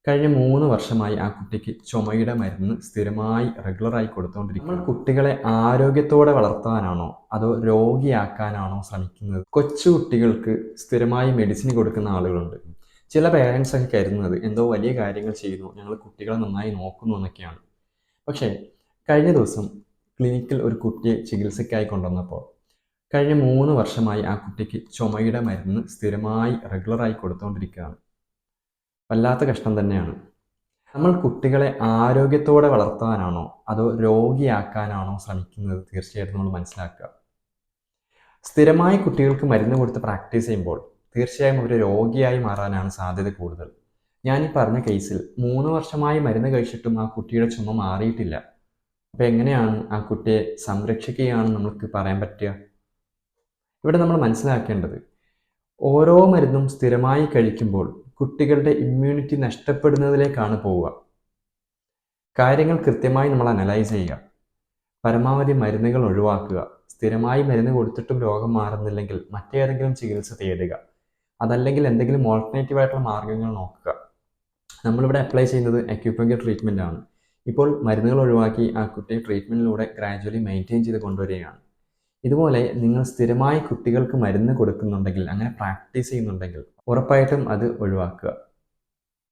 കഴിഞ്ഞ 3 വർഷമായി ആ കുട്ടിക്ക് ചുമയുടെ മരുന്ന് സ്ഥിരമായി റെഗുലറായി കൊടുത്തുകൊണ്ടിരിക്കും. നമ്മൾ കുട്ടികളെ ആരോഗ്യത്തോടെ വളർത്താനാണോ അതോ രോഗിയാക്കാനാണോ ശ്രമിക്കുന്നത്? കൊച്ചു കുട്ടികൾക്ക് സ്ഥിരമായി മെഡിസിൻ കൊടുക്കുന്ന ആളുകളുണ്ട്. ചില പേരൻസ് ഒക്കെ കരുതുന്നത് എന്തോ വലിയ കാര്യങ്ങൾ ചെയ്യുന്നു, ഞങ്ങൾ കുട്ടികളെ നന്നായി നോക്കുന്നു എന്നൊക്കെയാണ്. പക്ഷേ കഴിഞ്ഞ ദിവസം ക്ലിനിക്കിൽ ഒരു കുട്ടിയെ ചികിത്സയ്ക്കായി കൊണ്ടുവന്നപ്പോൾ കഴിഞ്ഞ 3 വർഷമായി ആ കുട്ടിക്ക് ചുമയുടെ മരുന്ന് സ്ഥിരമായി റെഗുലറായി കൊടുത്തുകൊണ്ടിരിക്കുകയാണ്. വല്ലാത്ത കഷ്ടം തന്നെയാണ്. നമ്മൾ കുട്ടികളെ ആരോഗ്യത്തോടെ വളർത്താനാണോ അതോ രോഗിയാക്കാനാണോ ശ്രമിക്കുന്നത്? തീർച്ചയായിട്ടും നമ്മൾ മനസ്സിലാക്കുക. സ്ഥിരമായി കുട്ടികൾക്ക് മരുന്ന് കൊടുത്ത് പ്രാക്ടീസ് ചെയ്യുമ്പോൾ തീർച്ചയായും അവർ രോഗിയായി മാറാനാണ് സാധ്യത കൂടുതൽ. ഞാൻ ഈ പറഞ്ഞ കേസിൽ 3 വർഷമായി മരുന്ന് കഴിച്ചിട്ടും ആ കുട്ടിയുടെ ചുമ മാറിയിട്ടില്ല. അപ്പോൾ എങ്ങനെയാണ് ആ കുട്ടിയെ സംരക്ഷിക്കുകയാണെന്ന് നമുക്ക് പറയാൻ പറ്റുക? ഇവിടെ നമ്മൾ മനസ്സിലാക്കേണ്ടത്, ഓരോ മരുന്നും സ്ഥിരമായി കഴിക്കുമ്പോൾ കുട്ടികളുടെ ഇമ്മ്യൂണിറ്റി നഷ്ടപ്പെടുന്നതിലേക്കാണ് പോവുക. കാര്യങ്ങൾ കൃത്യമായി നമ്മൾ അനലൈസ് ചെയ്യുക. പരമാവധി മരുന്നുകൾ ഒഴിവാക്കുക. സ്ഥിരമായി മരുന്ന് കൊടുത്തിട്ടും രോഗം മാറുന്നില്ലെങ്കിൽ മറ്റേതെങ്കിലും ചികിത്സ തേടുക. അതല്ലെങ്കിൽ എന്തെങ്കിലും ഓൾട്ടർനേറ്റീവ് ആയിട്ടുള്ള മാർഗ്ഗങ്ങൾ നോക്കുക. നമ്മളിവിടെ അപ്ലൈ ചെയ്യുന്നത് അക്യൂപങ്ക്ചർ ട്രീറ്റ്മെൻ്റ് ആണ്. ഇപ്പോൾ മരുന്നുകൾ ഒഴിവാക്കി ആ കുട്ടിയെ ട്രീറ്റ്മെൻറ്റിലൂടെ ഗ്രാജുവലി മെയിൻറ്റെയിൻ ചെയ്ത് കൊണ്ടുവരികയാണ്. ഇതുപോലെ നിങ്ങൾ സ്ഥിരമായി കുട്ടികൾക്ക് മരുന്ന് കൊടുക്കുന്നുണ്ടെങ്കിൽ, അങ്ങനെ പ്രാക്ടീസ് ചെയ്യുന്നുണ്ടെങ്കിൽ ഉറപ്പായിട്ടും അത് ഒഴിവാക്കുക.